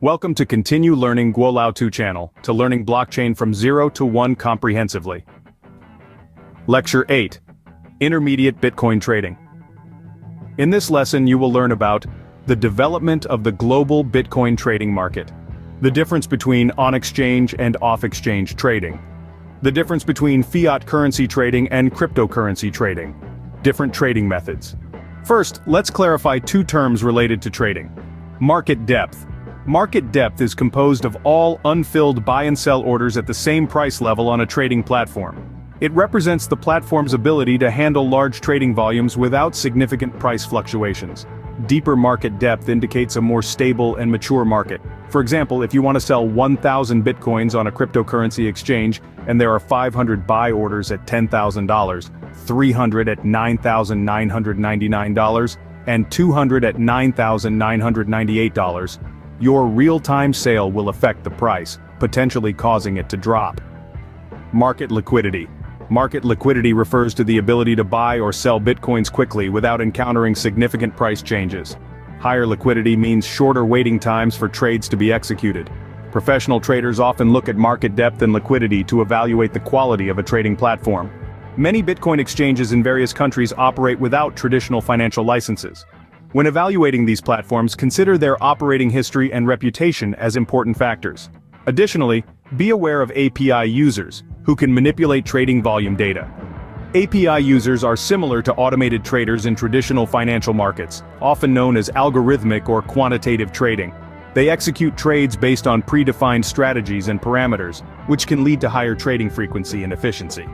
Welcome to Continue Learning Guolao 2 channel, to learning blockchain from 0 to 1 comprehensively. Lecture 8. Intermediate Bitcoin Trading. In this lesson you will learn about the development of the global Bitcoin trading market, the difference between on-exchange and off-exchange trading, the difference between fiat currency trading and cryptocurrency trading, different trading methods. First, let's clarify two terms related to trading. Market depth. Market depth is composed of all unfilled buy and sell orders at the same price level on a trading platform. It represents the platform's ability to handle large trading volumes without significant price fluctuations. Deeper market depth indicates a more stable and mature market. For example, if you want to sell 1,000 bitcoins on a cryptocurrency exchange, and there are 500 buy orders at $10,000, 300 at $9,999, and 200 at $9,998, your real-time sale will affect the price, potentially causing it to drop. Market liquidity. Market liquidity refers to the ability to buy or sell bitcoins quickly without encountering significant price changes. Higher liquidity means shorter waiting times for trades to be executed. Professional traders often look at market depth and liquidity to evaluate the quality of a trading platform. Many Bitcoin exchanges in various countries operate without traditional financial licenses. When evaluating these platforms, consider their operating history and reputation as important factors. Additionally, be aware of API users, who can manipulate trading volume data. API users are similar to automated traders in traditional financial markets, often known as algorithmic or quantitative trading. They execute trades based on predefined strategies and parameters, which can lead to higher trading frequency and efficiency.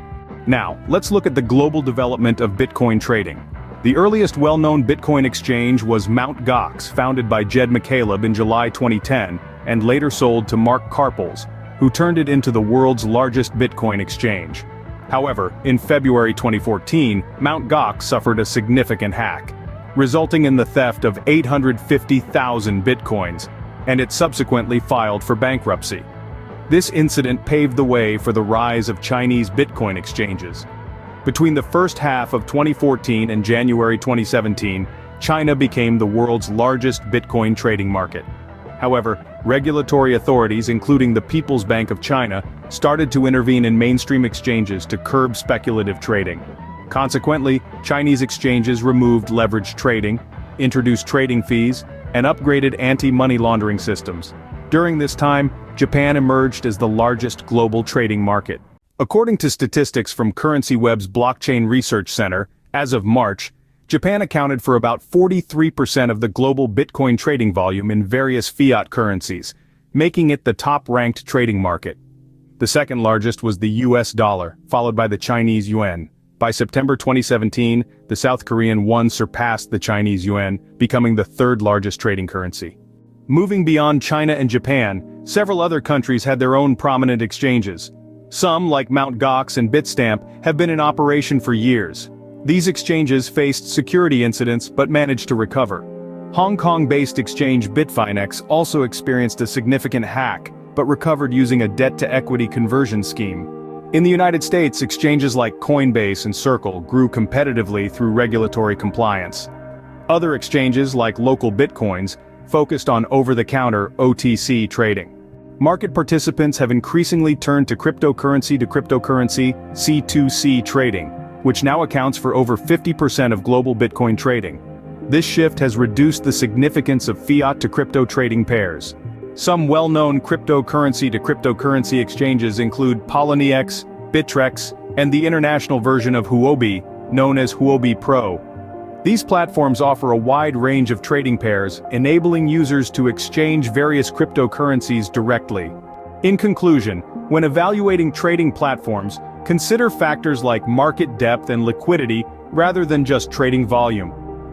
Now, let's look at the global development of Bitcoin trading. The earliest well-known Bitcoin exchange was Mt. Gox, founded by Jed McCaleb in July 2010, and later sold to Mark Karpels, who turned it into the world's largest Bitcoin exchange. However, in February 2014, Mt. Gox suffered a significant hack, resulting in the theft of 850,000 Bitcoins, and it subsequently filed for bankruptcy. This incident paved the way for the rise of Chinese Bitcoin exchanges. Between the first half of 2014 and January 2017, China became the world's largest Bitcoin trading market. However, regulatory authorities, including the People's Bank of China, started to intervene in mainstream exchanges to curb speculative trading. Consequently, Chinese exchanges removed leveraged trading, introduced trading fees, and upgraded anti-money laundering systems. During this time, Japan emerged as the largest global trading market. According to statistics from CurrencyWeb's Blockchain Research Center, as of March, Japan accounted for about 43% of the global Bitcoin trading volume in various fiat currencies, making it the top-ranked trading market. The second largest was the US dollar, followed by the Chinese yuan. By September 2017, the South Korean won surpassed the Chinese yuan, becoming the third largest trading currency. Moving beyond China and Japan, several other countries had their own prominent exchanges. Some, like Mt. Gox and Bitstamp, have been in operation for years. These exchanges faced security incidents but managed to recover. Hong Kong-based exchange Bitfinex also experienced a significant hack, but recovered using a debt-to-equity conversion scheme. In the United States, exchanges like Coinbase and Circle grew competitively through regulatory compliance. Other exchanges, like Local Bitcoins, focused on over-the-counter OTC trading. Market participants have increasingly turned to cryptocurrency C2C trading, which now accounts for over 50% of global Bitcoin trading. This shift has reduced the significance of fiat to crypto trading pairs. Some well-known cryptocurrency exchanges include Poloniex, Bittrex, and the international version of Huobi, known as Huobi Pro. These platforms offer a wide range of trading pairs, enabling users to exchange various cryptocurrencies directly. In conclusion, when evaluating trading platforms, consider factors like market depth and liquidity rather than just trading volume.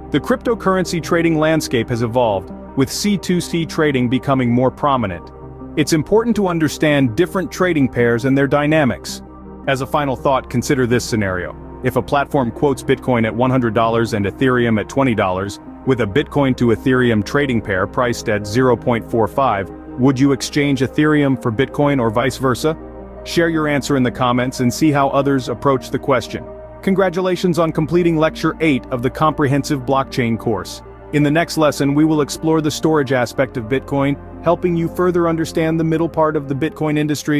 The cryptocurrency trading landscape has evolved, with C2C trading becoming more prominent. It's important to understand different trading pairs and their dynamics. As a final thought, consider this scenario. If a platform quotes Bitcoin at $100 and Ethereum at $20, with a Bitcoin to Ethereum trading pair priced at 0.45, would you exchange Ethereum for Bitcoin or vice versa? Share your answer in the comments and see how others approach the question. Congratulations on completing Lecture 8 of the comprehensive blockchain course. In the next lesson, we will explore the storage aspect of Bitcoin, helping you further understand the middle part of the Bitcoin industry.